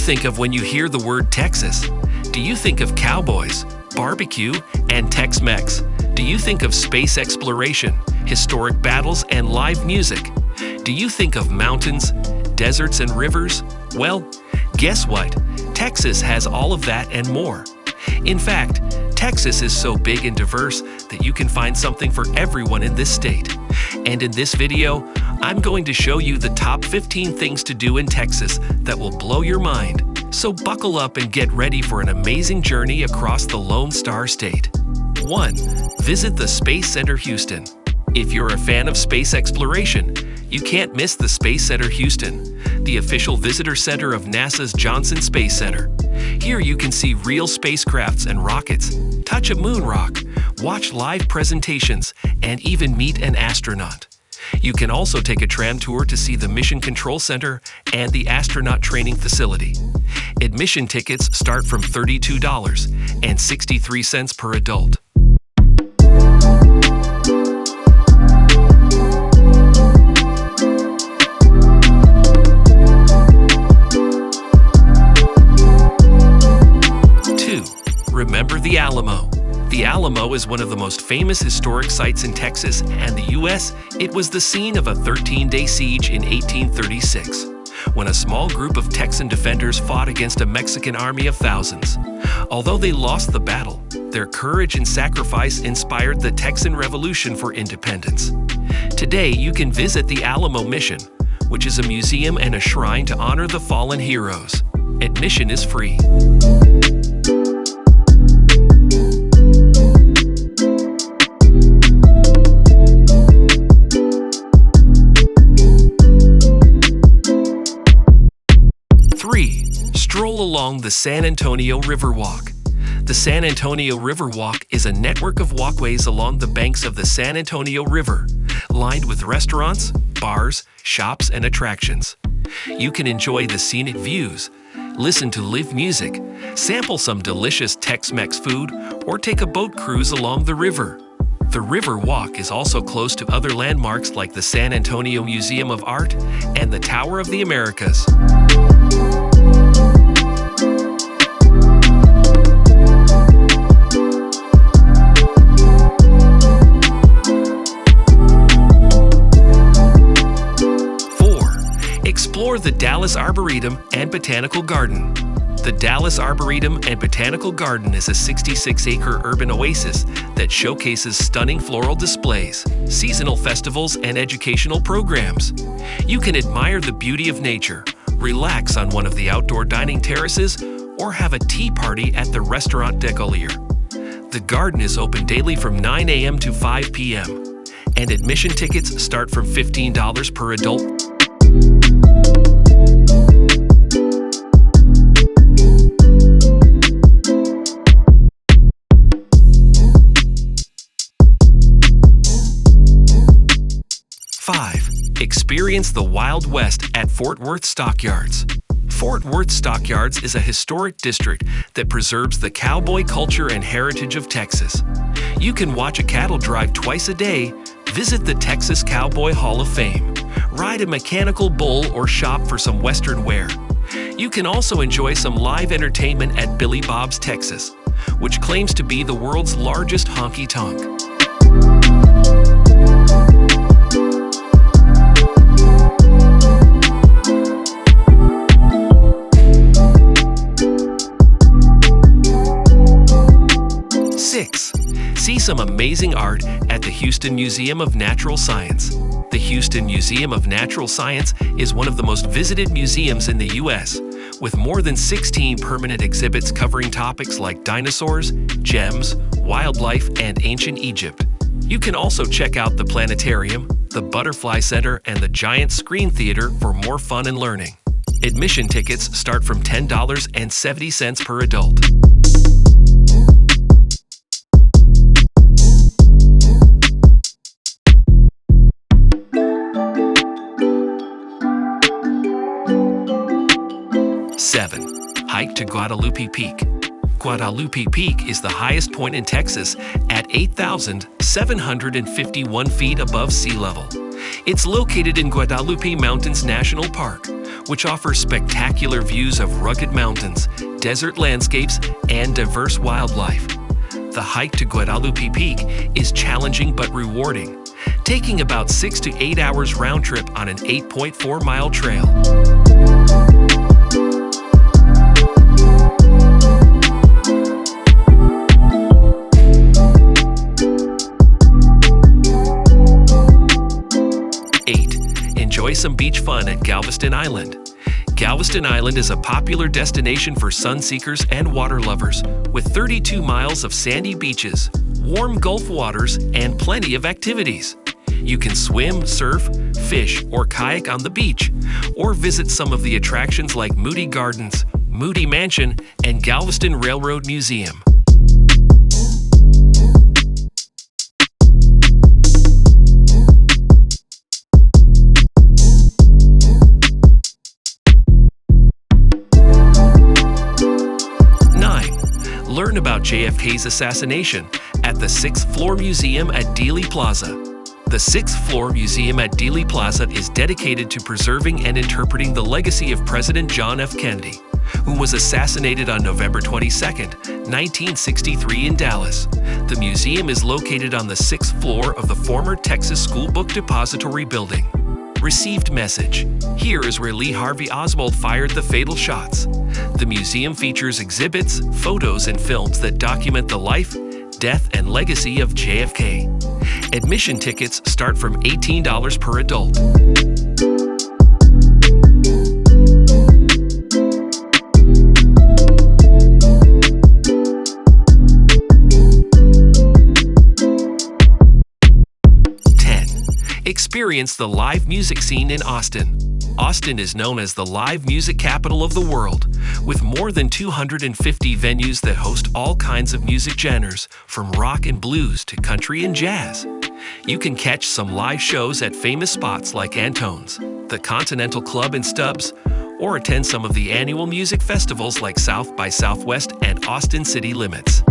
think of when you hear the word Texas? Do you think of cowboys, barbecue, and Tex-Mex? Do you think of space exploration, historic battles, and live music? Do you think of mountains, deserts, and rivers? Well, guess what? Texas has all of that and more. In fact, Texas is so big and diverse that you can find something for everyone in this state. And in this video, I'm going to show you the top 15 things to do in Texas that will blow your mind. So buckle up and get ready for an amazing journey across the Lone Star State. 1. Visit the Space Center Houston. If you're a fan of space exploration, you can't miss the Space Center Houston, the official visitor center of NASA's Johnson Space Center. Here you can see real spacecrafts and rockets, touch a moon rock, watch live presentations, and even meet an astronaut. You can also take a tram tour to see the Mission Control Center and the astronaut training facility. Admission tickets start from $32.63 per adult. 2. Remember the Alamo. The Alamo is one of the most famous historic sites in Texas and the U.S. It was the scene of a 13-day siege in 1836, when a small group of Texan defenders fought against a Mexican army of thousands. Although they lost the battle, their courage and sacrifice inspired the Texan Revolution for independence. Today, you can visit the Alamo Mission, which is a museum and a shrine to honor the fallen heroes. Admission is free. 3. Stroll along the San Antonio Riverwalk. The San Antonio Riverwalk is a network of walkways along the banks of the San Antonio River, lined with restaurants, bars, shops, and attractions. You can enjoy the scenic views, listen to live music, sample some delicious Tex-Mex food, or take a boat cruise along the river. The Riverwalk is also close to other landmarks like the San Antonio Museum of Art and the Tower of the Americas. 4. Explore the Dallas Arboretum and Botanical Garden. The Dallas Arboretum and Botanical Garden is a 66-acre urban oasis that showcases stunning floral displays, seasonal festivals, and educational programs. You can admire the beauty of nature, relax on one of the outdoor dining terraces, or have a tea party at the Restaurant des Colliers. The garden is open daily from 9 a.m. to 5 p.m., and admission tickets start from $15 per adult. 5. Experience the Wild West at Fort Worth Stockyards. Fort Worth Stockyards is a historic district that preserves the cowboy culture and heritage of Texas. You can watch a cattle drive twice a day, visit the Texas Cowboy Hall of Fame, ride a mechanical bull, or shop for some Western wear. You can also enjoy some live entertainment at Billy Bob's Texas, which claims to be the world's largest honky-tonk. 6. See some amazing art at the Houston Museum of Natural Science. The Houston Museum of Natural Science is one of the most visited museums in the U.S., with more than 16 permanent exhibits covering topics like dinosaurs, gems, wildlife, and ancient Egypt. You can also check out the planetarium, the Butterfly Center, and the Giant Screen Theater for more fun and learning. Admission tickets start from $10.70 per adult. 7. Hike to Guadalupe Peak. Guadalupe Peak is the highest point in Texas at 8,751 feet above sea level. It's located in Guadalupe Mountains National Park, which offers spectacular views of rugged mountains, desert landscapes, and diverse wildlife. The hike to Guadalupe Peak is challenging but rewarding, taking about 6 to 8 hours round trip on an 8.4-mile trail. Enjoy some beach fun at Galveston Island. Galveston Island is a popular destination for sunseekers and water lovers, with 32 miles of sandy beaches, warm Gulf waters, and plenty of activities. You can swim, surf, fish, or kayak on the beach, or visit some of the attractions like Moody Gardens, Moody Mansion, and Galveston Railroad Museum. Learn about JFK's assassination at the 6th Floor Museum at Dealey Plaza. The 6th Floor Museum at Dealey Plaza is dedicated to preserving and interpreting the legacy of President John F. Kennedy, who was assassinated on November 22, 1963 in Dallas. The museum is located on the 6th floor of the former Texas School Book Depository building. Received message. Here is where Lee Harvey Oswald fired the fatal shots. The museum features exhibits, photos, and films that document the life, death, and legacy of JFK. Admission tickets start from $18 per adult. Experience the live music scene in Austin. Austin is known as the live music capital of the world, with more than 250 venues that host all kinds of music genres, from rock and blues to country and jazz. You can catch some live shows at famous spots like Antone's, the Continental Club in Stubbs, or attend some of the annual music festivals like South by Southwest and Austin City Limits.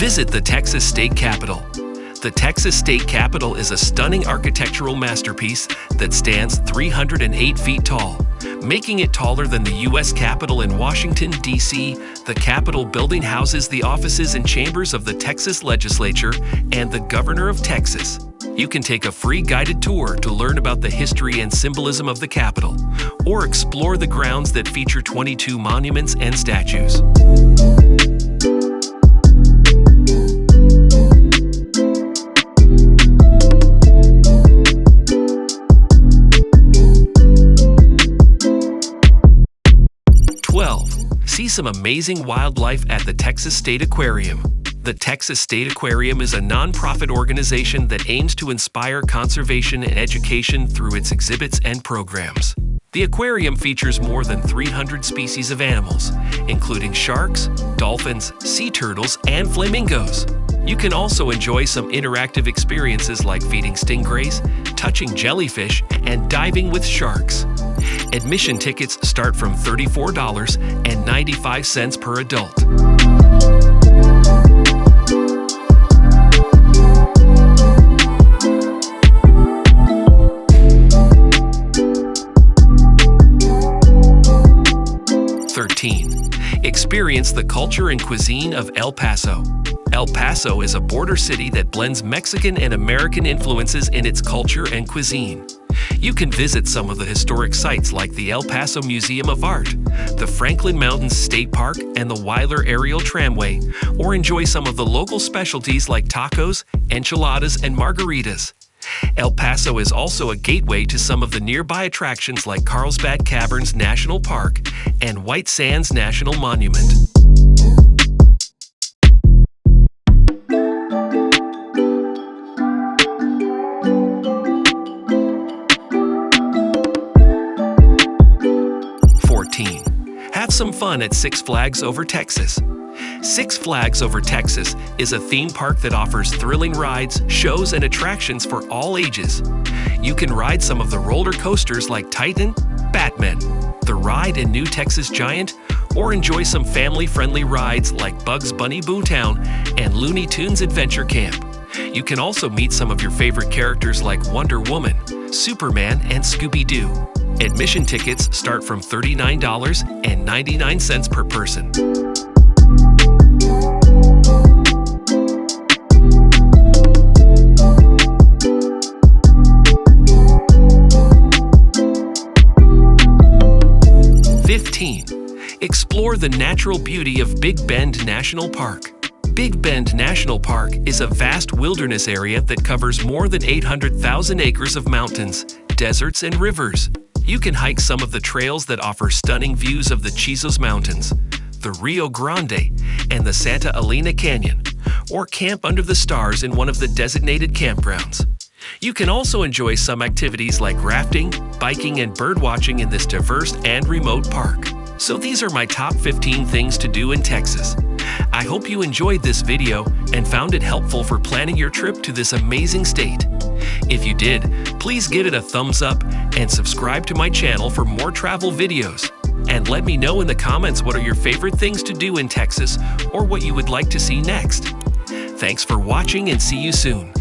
Visit the Texas State Capitol. The Texas State Capitol is a stunning architectural masterpiece that stands 308 feet tall. Making it taller than the U.S. Capitol in Washington, D.C., the Capitol building houses the offices and chambers of the Texas Legislature and the Governor of Texas. You can take a free guided tour to learn about the history and symbolism of the Capitol, or explore the grounds that feature 22 monuments and statues. See some amazing wildlife at the Texas State Aquarium. The Texas State Aquarium is a nonprofit organization that aims to inspire conservation and education through its exhibits and programs. The aquarium features more than 300 species of animals, including sharks, dolphins, sea turtles, and flamingos. You can also enjoy some interactive experiences like feeding stingrays, touching jellyfish, and diving with sharks. Admission tickets start from $34.95 per adult. Experience the culture and cuisine of El Paso. El Paso is a border city that blends Mexican and American influences in its culture and cuisine. You can visit some of the historic sites like the El Paso Museum of Art, the Franklin Mountains State Park, and the Weiler Aerial Tramway, or enjoy some of the local specialties like tacos, enchiladas, and margaritas. El Paso is also a gateway to some of the nearby attractions like Carlsbad Caverns National Park and White Sands National Monument. Have some fun at Six Flags Over Texas. Six Flags Over Texas is a theme park that offers thrilling rides, shows, and attractions for all ages. You can ride some of the roller coasters like Titan, Batman, the ride in new Texas Giant or enjoy some family-friendly rides like Bugs Bunny Boomtown and Looney Tunes Adventure Camp. You can also meet some of your favorite characters like Wonder Woman, Superman, and Scooby-Doo. Admission tickets start from $39.99 per person. Explore the natural beauty of Big Bend National Park. Big Bend National Park is a vast wilderness area that covers more than 800,000 acres of mountains, deserts, and rivers. You can hike some of the trails that offer stunning views of the Chisos Mountains, the Rio Grande, and the Santa Elena Canyon, or camp under the stars in one of the designated campgrounds. You can also enjoy some activities like rafting, biking, and birdwatching in this diverse and remote park. So these are my top 15 things to do in Texas. I hope you enjoyed this video and found it helpful for planning your trip to this amazing state. If you did, please give it a thumbs up and subscribe to my channel for more travel videos. And let me know in the comments what are your favorite things to do in Texas or what you would like to see next. Thanks for watching and see you soon.